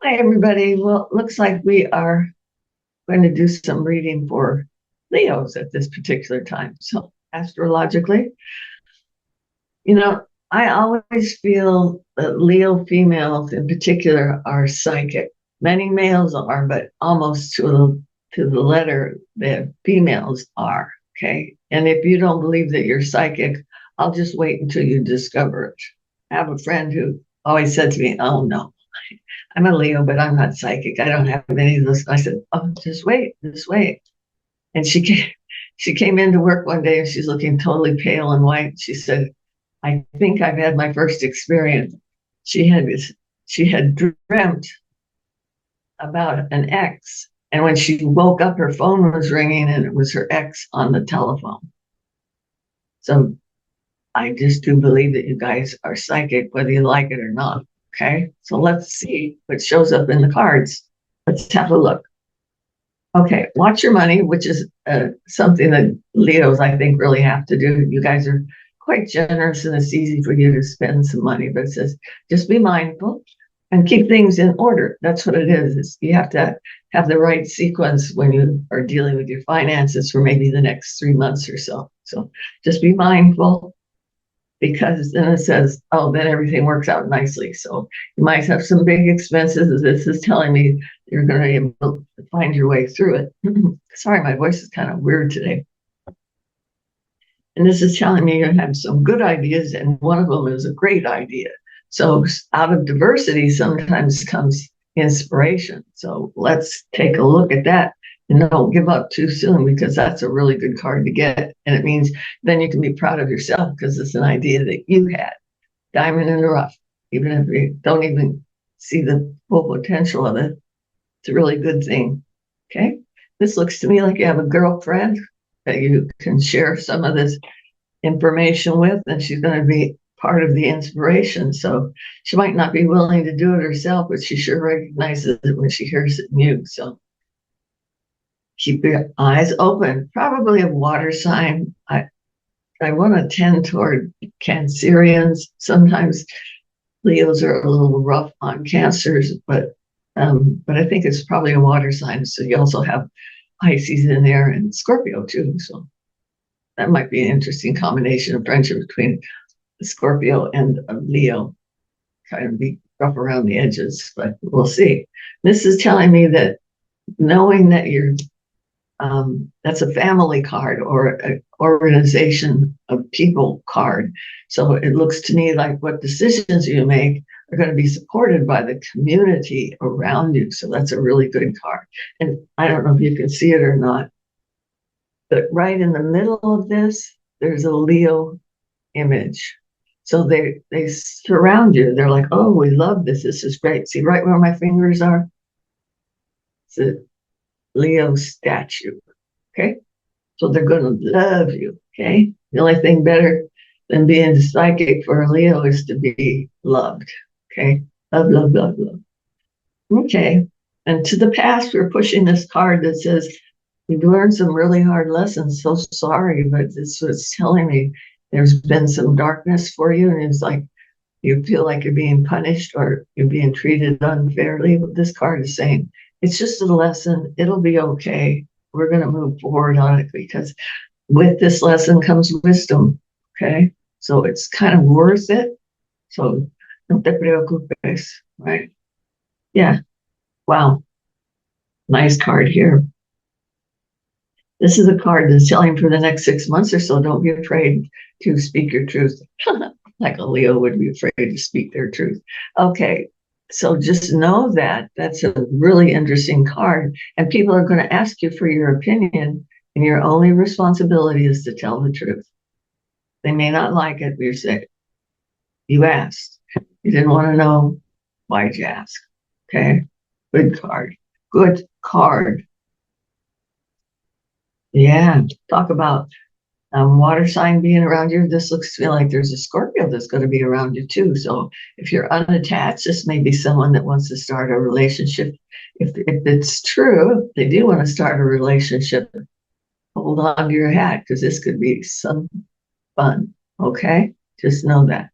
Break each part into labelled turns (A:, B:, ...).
A: Hi, everybody. Well, it looks like we are going to do some reading for Leos at this particular time. So, astrologically, you know, I always feel that Leo females in particular are psychic. Many males are, but almost to the letter, the females are. Okay. And if you don't believe that you're psychic, I'll just wait until you discover it. I have a friend who always said to me, "Oh, no, I'm a Leo, but I'm not psychic. I don't have any of those." I said, "Oh, just wait, just wait." And she came into work one day and she's looking totally pale and white. She said, "I think I've had my first experience." She had she had dreamt about an ex, and when she woke up, her phone was ringing and it was her ex on the telephone. So I just do believe that you guys are psychic, whether you like it or not. Okay, so let's see what shows up in the cards. Let's have a look. Okay, watch your money, which is something that Leos, I think, really have to do. You guys are quite generous and it's easy for you to spend some money, but it says just be mindful and keep things in order. That's what it is. You have to have the right sequence when you are dealing with your finances for maybe the next 3 months or so. So just be mindful, because then it says, oh, then everything works out nicely. So you might have some big expenses. This is telling me you're going to be able to find your way through it. Sorry, my voice is kind of weird today. And this is telling me you have some good ideas, and one of them is a great idea. So out of diversity sometimes comes inspiration. So let's take a look at that. And don't give up too soon, because that's a really good card to get. And it means then you can be proud of yourself because it's an idea that you had. Diamond in the rough. Even if you don't even see the full potential of it, it's a really good thing. Okay. This looks to me like you have a girlfriend that you can share some of this information with, and she's going to be part of the inspiration. So she might not be willing to do it herself, but she sure recognizes it when she hears it in you. So keep your eyes open. Probably a water sign. I want to tend toward Cancerians. Sometimes Leos are a little rough on Cancers, but I think it's probably a water sign. So you also have Pisces in there and Scorpio too. So that might be an interesting combination of friendship between Scorpio and Leo. Trying to be rough around the edges, but we'll see. This is telling me that knowing that you're that's a family card or an organization of people card. So it looks to me like what decisions you make are going to be supported by the community around you. So that's a really good card. And I don't know if you can see it or not, but right in the middle of this, there's a Leo image. So they surround you. They're like, oh, we love this. This is great. See right where my fingers are? It's a Leo statue. Okay. So they're going to love you. Okay. The only thing better than being psychic for a Leo is to be loved. Okay. Love, love, love, love. Okay. And to the past, we're pushing this card that says, you've learned some really hard lessons. So sorry, but this was telling me there's been some darkness for you. And it's like you feel like you're being punished or you're being treated unfairly. But this card is saying, it's just a lesson. It'll be okay. We're going to move forward on it, because with this lesson comes wisdom. Okay. So it's kind of worth it. So no te preocupes, right? Yeah. Wow. Nice card here. This is a card that's telling for the next 6 months or so, don't be afraid to speak your truth. Like a Leo would be afraid to speak their truth. Okay. So just know that that's a really interesting card, and people are going to ask you for your opinion, and your only responsibility is to tell the truth. They may not like it, but you say, you asked. You didn't want to know. Why'd you ask? Okay. Good card. Good card. Yeah. Talk about water sign being around you. This looks to me like there's a Scorpio that's going to be around you too. So if you're unattached, this may be someone that wants to start a relationship. If it's true, if they do want to start a relationship, hold on to your hat, because this could be some fun. Okay. Just know that.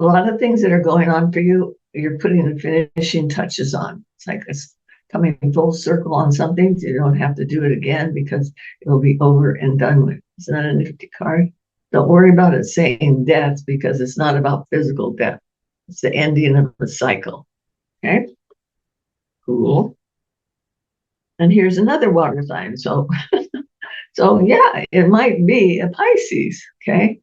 A: A lot of things that are going on for you you're putting the finishing touches on. It's like it's coming full circle on something. So you don't have to do it again because it'll be over and done with. Isn't that a nifty card? Don't worry about it saying death because it's not about physical death. It's the ending of the cycle. Okay, cool. And here's another water sign. So yeah, it might be a Pisces. Okay.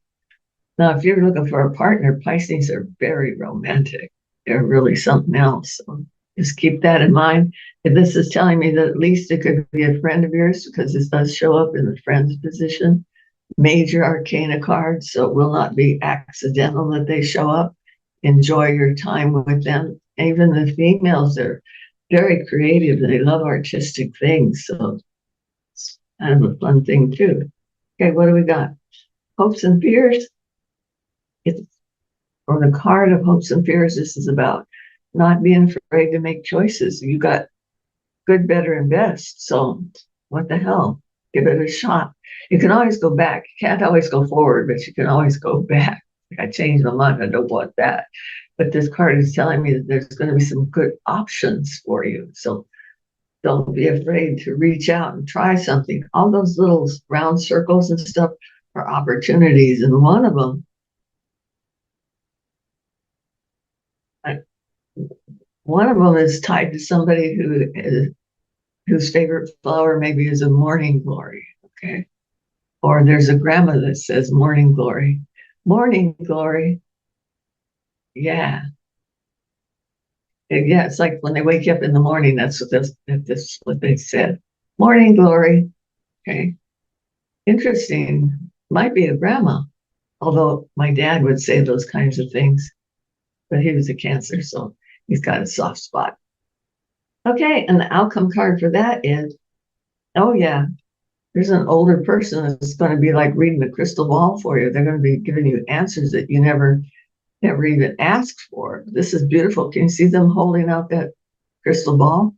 A: Now, if you're looking for a partner, Pisces are very romantic. They're really something else. So just keep that in mind. If this is telling me that at least it could be a friend of yours, because this does show up in the friend's position, major arcana cards, so it will not be accidental that they show up. Enjoy your time with them. Even the females are very creative. They love artistic things. So it's kind of a fun thing too. Okay, what do we got? Hopes and fears. It's or the card of hopes and fears. This is about not being afraid to make choices. You got good, better, and best. So what the hell? Give it a shot. You can always go back. You can't always go forward, but you can always go back. I changed my mind. I don't want that. But this card is telling me that there's going to be some good options for you. So don't be afraid to reach out and try something. All those little round circles and stuff are opportunities. And one of them, is tied to somebody whose favorite flower maybe is a morning glory. Okay. Or there's a grandma that says morning glory. Morning glory. Yeah. Yeah, it's like when they wake up in the morning, that's what they said. Morning glory. Okay. Interesting. Might be a grandma, although my dad would say those kinds of things, but he was a Cancer, so he's got a soft spot. Okay, and the outcome card for that is, oh yeah, there's an older person that's going to be like reading the crystal ball for you. They're going to be giving you answers that you never even asked for. This is beautiful. Can you see them holding out that crystal ball?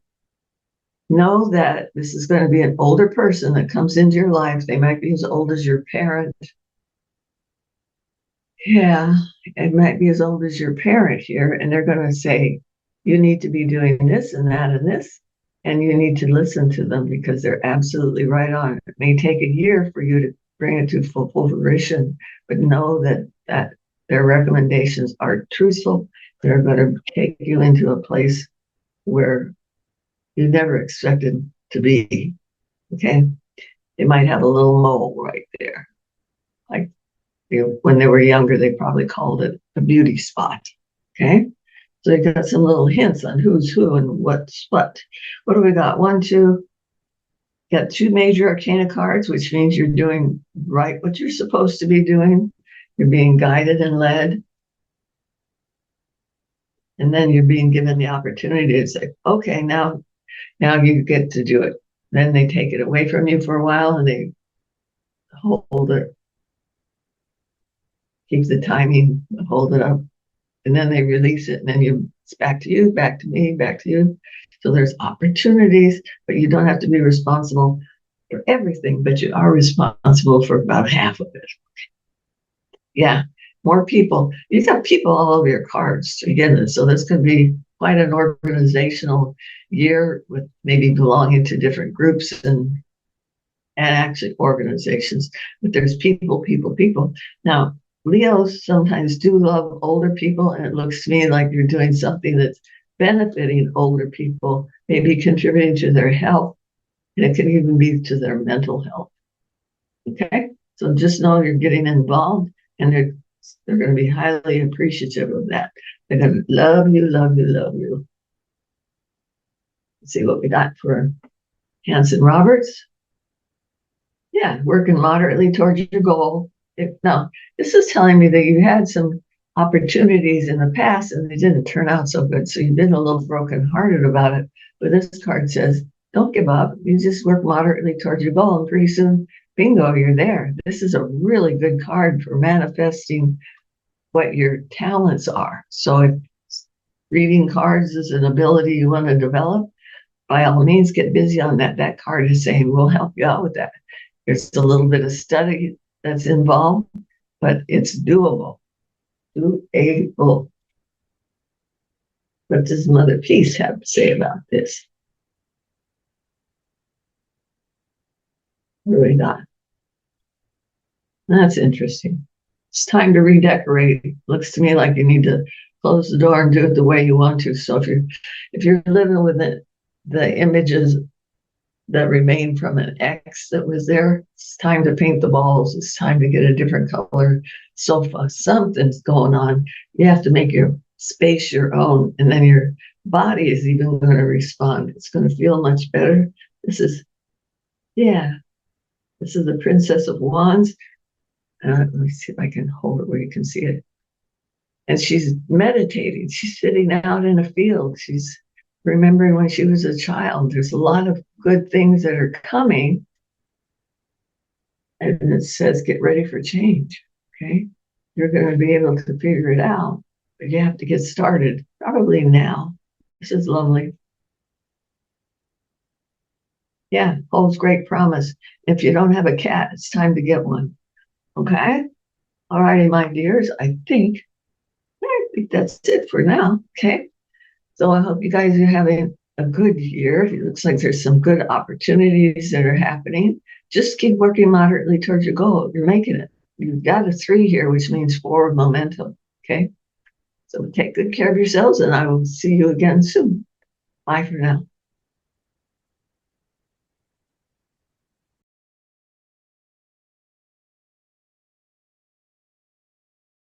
A: Know that this is going to be an older person that comes into your life. They might be as old as your parent. Yeah, it might be as old as your parent here. And they're going to say, you need to be doing this and that and this. And you need to listen to them because they're absolutely right on. It may take a year for you to bring it to full fruition, but know that their recommendations are truthful. They're going to take you into a place where you never expected to be. Okay. They might have a little mole right there. Like when they were younger, they probably called it a beauty spot. Okay. So you got some little hints on who's who and what's what. What do we got? 1, 2. Got 2 major arcana cards, which means you're doing right what you're supposed to be doing. You're being guided and led. And then you're being given the opportunity to say, okay, now you get to do it. Then they take it away from you for a while and they hold it, keep the timing, hold it up, and then they release it. And then it's back to you, back to me, back to you. So there's opportunities, but you don't have to be responsible for everything, but you are responsible for about half of it. Yeah, more people. You got people all over your cards to begin with. So this could be quite an organizational year with maybe belonging to different groups and actually organizations. But there's people. Now, Leos sometimes do love older people, and it looks to me like you're doing something that's benefiting older people, maybe contributing to their health, and it can even be to their mental health. Okay, so just know you're getting involved, and they're going to be highly appreciative of that. They're going to love you, love you, love you. Let's see what we got for Hanson Roberts. Yeah, working moderately towards your goal. Now, this is telling me that you had some opportunities in the past and they didn't turn out so good. So you've been a little brokenhearted about it. But this card says, don't give up. You just work moderately towards your goal. And pretty soon, bingo, you're there. This is a really good card for manifesting what your talents are. So if reading cards is an ability you want to develop, by all means, get busy on that. That card is saying, we'll help you out with that. There's a little bit of study that's involved, but it's doable. Doable. What does Mother Peace have to say about this? What do we got? That's interesting. It's time to redecorate. Looks to me like you need to close the door and do it the way you want to. So if you're living with the images that remain from an ex that was there, it's time to paint the walls. It's time to get a different color sofa. Something's going on. You have to make your space your own, and then your body is even going to respond. It's going to feel much better. This is, yeah, this is the Princess of Wands. Let me see if I can hold it where you can see it. And she's meditating. She's sitting out in a field. She's remembering when she was a child. There's a lot of good things that are coming. And it says, get ready for change. Okay. You're going to be able to figure it out, but you have to get started probably now. This is lovely. Yeah, holds great promise. If you don't have a cat, it's time to get one. Okay. All righty, my dears. I think that's it for now. Okay. So I hope you guys are having a good year. It looks like there's some good opportunities that are happening. Just keep working moderately towards your goal. You're making it. You've got a 3 here, which means forward momentum. Okay. So take good care of yourselves, and I will see you again soon. Bye for now.